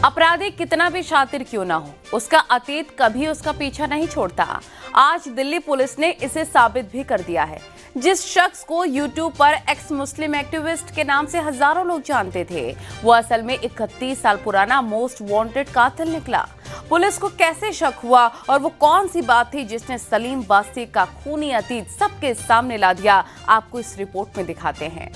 अपराधी कितना भी शातिर क्यों ना हो, उसका अतीत कभी उसका पीछा नहीं छोड़ता। आज दिल्ली पुलिस ने इसे साबित भी कर दिया है। जिस शख्स को यूट्यूब पर एक्स मुस्लिम एक्टिविस्ट के नाम से हजारों लोग जानते थे, वो असल में 31 साल पुराना मोस्ट वांटेड कातिल निकला। पुलिस को कैसे शक हुआ और वो कौन सी बात थी जिसने सलीम वास्तिक का खूनी अतीत सबके सामने ला दिया, आपको इस रिपोर्ट में दिखाते हैं।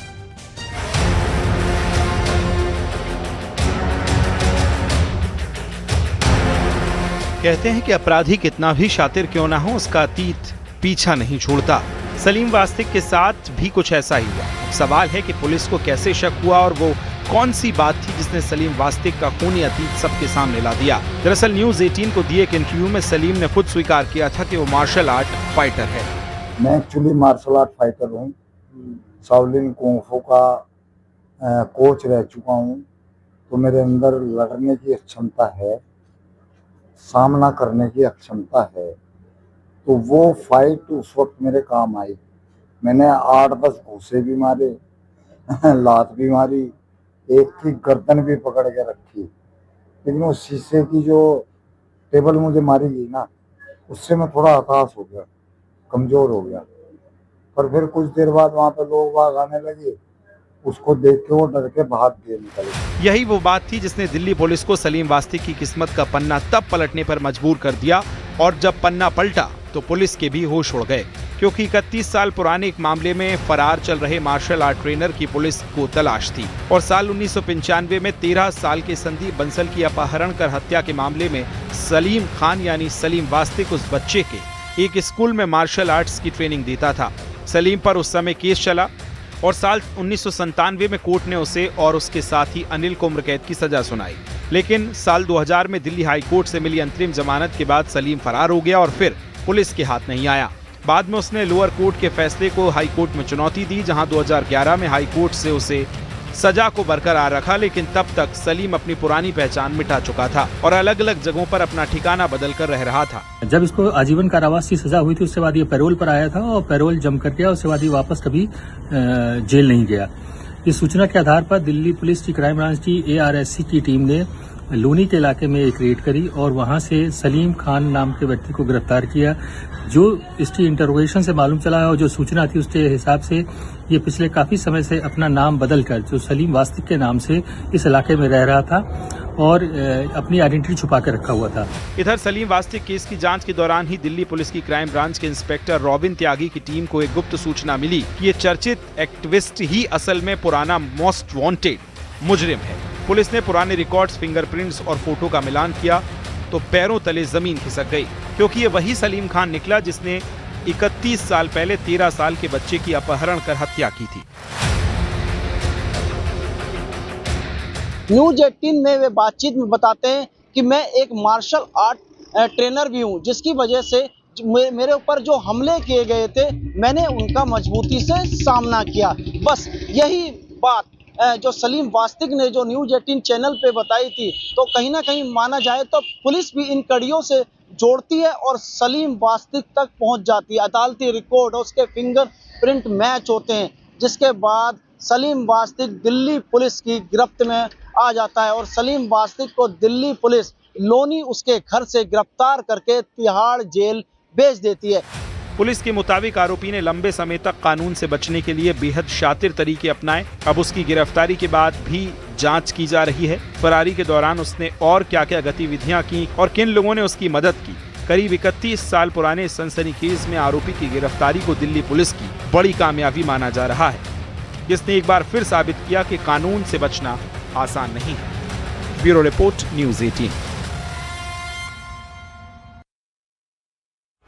कहते हैं कि अपराधी कितना भी शातिर क्यों ना हो, उसका अतीत पीछा नहीं छोड़ता। सलीम वास्तिक के साथ भी कुछ ऐसा ही हुआ। सवाल है कि पुलिस को कैसे शक हुआ और वो कौन सी बात थी जिसने सलीम वास्तिक का खूनी अतीत सबके सामने ला दिया। दरअसल न्यूज़ 18 को दिए एक इंटरव्यू में सलीम ने खुद स्वीकार किया था कि वो मार्शल आर्ट फाइटर है। मैं एक्चुअली मार्शल आर्ट फाइटर हूँ। शाओलिन कुंग फू का कोच रह चुका हूँ, तो मेरे अंदर लड़ने की क्षमता है, सामना करने की क्षमता है। तो वो फाइट उस वक्त मेरे काम आई। मैंने 8-10 घूंसे भी मारे, लात भी मारी, एक की गर्दन भी पकड़ के रखी। लेकिन उस शीशे की जो टेबल मुझे मारी गई ना, उससे मैं थोड़ा हताश हो गया, कमजोर हो गया। पर फिर कुछ देर बाद वहाँ पे लोग बाग आने लगे, उसको देख के वो डर के भाग गए, निकले। यही वो बात थी जिसने दिल्ली पुलिस को सलीम वास्तिक की किस्मत का पन्ना तब पलटने पर मजबूर कर दिया, और जब पन्ना पलटा तो पुलिस के भी होश उड़ गए, क्योंकि 31 साल पुराने एक मामले में फरार चल रहे मार्शल आर्ट ट्रेनर की पुलिस को तलाश थी। और साल 1995 में 13 साल के संदीप बंसल की अपहरण कर हत्या के मामले में सलीम खान यानी सलीम वास्तिक उस बच्चे के एक स्कूल में मार्शल आर्ट्स की ट्रेनिंग देता था। सलीम पर उस समय केस चला और साल 1997 में कोर्ट ने उसे और उसके साथी अनिल को उम्र कैद की सजा सुनाई। लेकिन साल 2000 में दिल्ली हाई कोर्ट से मिली अंतरिम जमानत के बाद सलीम फरार हो गया और फिर पुलिस के हाथ नहीं आया। बाद में उसने लोअर कोर्ट के फैसले को हाई कोर्ट में चुनौती दी, जहां 2011 में हाई कोर्ट से उसे सजा को बरकरार रखा। लेकिन तब तक सलीम अपनी पुरानी पहचान मिटा चुका था और अलग अलग जगहों पर अपना ठिकाना बदल कर रह रहा था। जब इसको आजीवन कारावास की सजा हुई थी, उसके बाद ये पैरोल पर आया था और पैरोल जम कर गया। उसके बाद ये वापस कभी जेल नहीं गया। इस सूचना के आधार पर दिल्ली पुलिस की क्राइम ब्रांच की ARSC की टीम ने लोनी के इलाके में एक रेड करी और वहां से सलीम खान नाम के व्यक्ति को गिरफ्तार किया। जो इसकी इंटरोगेशन से मालूम चला और जो सूचना थी उसके हिसाब से ये पिछले काफी समय से अपना नाम बदलकर जो सलीम वास्तिक के नाम से इस इलाके में रह रहा था और अपनी आइडेंटिटी छुपा कर रखा हुआ था। इधर सलीम वास्तिक केस की जांच के दौरान ही दिल्ली पुलिस की क्राइम ब्रांच के इंस्पेक्टर रॉबिन त्यागी की टीम को एक गुप्त सूचना मिली कि ये चर्चित एक्टिविस्ट ही असल में पुराना मोस्ट वांटेड मुजरिम है। पुलिस ने पुराने रिकॉर्ड्स, फिंगरप्रिंट्स और फोटो का मिलान किया तो पैरों तले जमीन खिसक गई, क्योंकि ये वही सलीम खान निकला जिसने 31 साल पहले 13 साल के बच्चे की अपहरण कर हत्या की थी। न्यूज़ 18 में वे बातचीत में बताते हैं कि मैं एक मार्शल आर्ट ट्रेनर भी हूं, जिसकी वजह से मेरे ऊपर जो हमले किए गए थे, मैंने उनका मजबूती से सामना किया। बस यही बात जो सलीम वास्तिक ने जो न्यूज़ 18 चैनल पे बताई थी, तो कहीं ना कहीं माना जाए तो पुलिस भी इन कड़ियों से जोड़ती है और सलीम वास्तिक तक पहुंच जाती है। अदालती रिकॉर्ड और उसके फिंगरप्रिंट मैच होते हैं, जिसके बाद सलीम वास्तिक दिल्ली पुलिस की गिरफ्त में आ जाता है और सलीम वास्तिक को दिल्ली पुलिस लोनी उसके घर से गिरफ्तार करके तिहाड़ जेल भेज देती है। पुलिस के मुताबिक आरोपी ने लंबे समय तक कानून से बचने के लिए बेहद शातिर तरीके अपनाए। अब उसकी गिरफ्तारी के बाद भी जांच की जा रही है। फरारी के दौरान उसने और क्या क्या गतिविधियां की और किन लोगों ने उसकी मदद की। करीब 31 साल पुराने सनसनीखेज में आरोपी की गिरफ्तारी को दिल्ली पुलिस की बड़ी कामयाबी माना जा रहा है, जिसने एक बार फिर साबित किया कि कानून से बचना आसान नहीं है। Bureau report, news 18।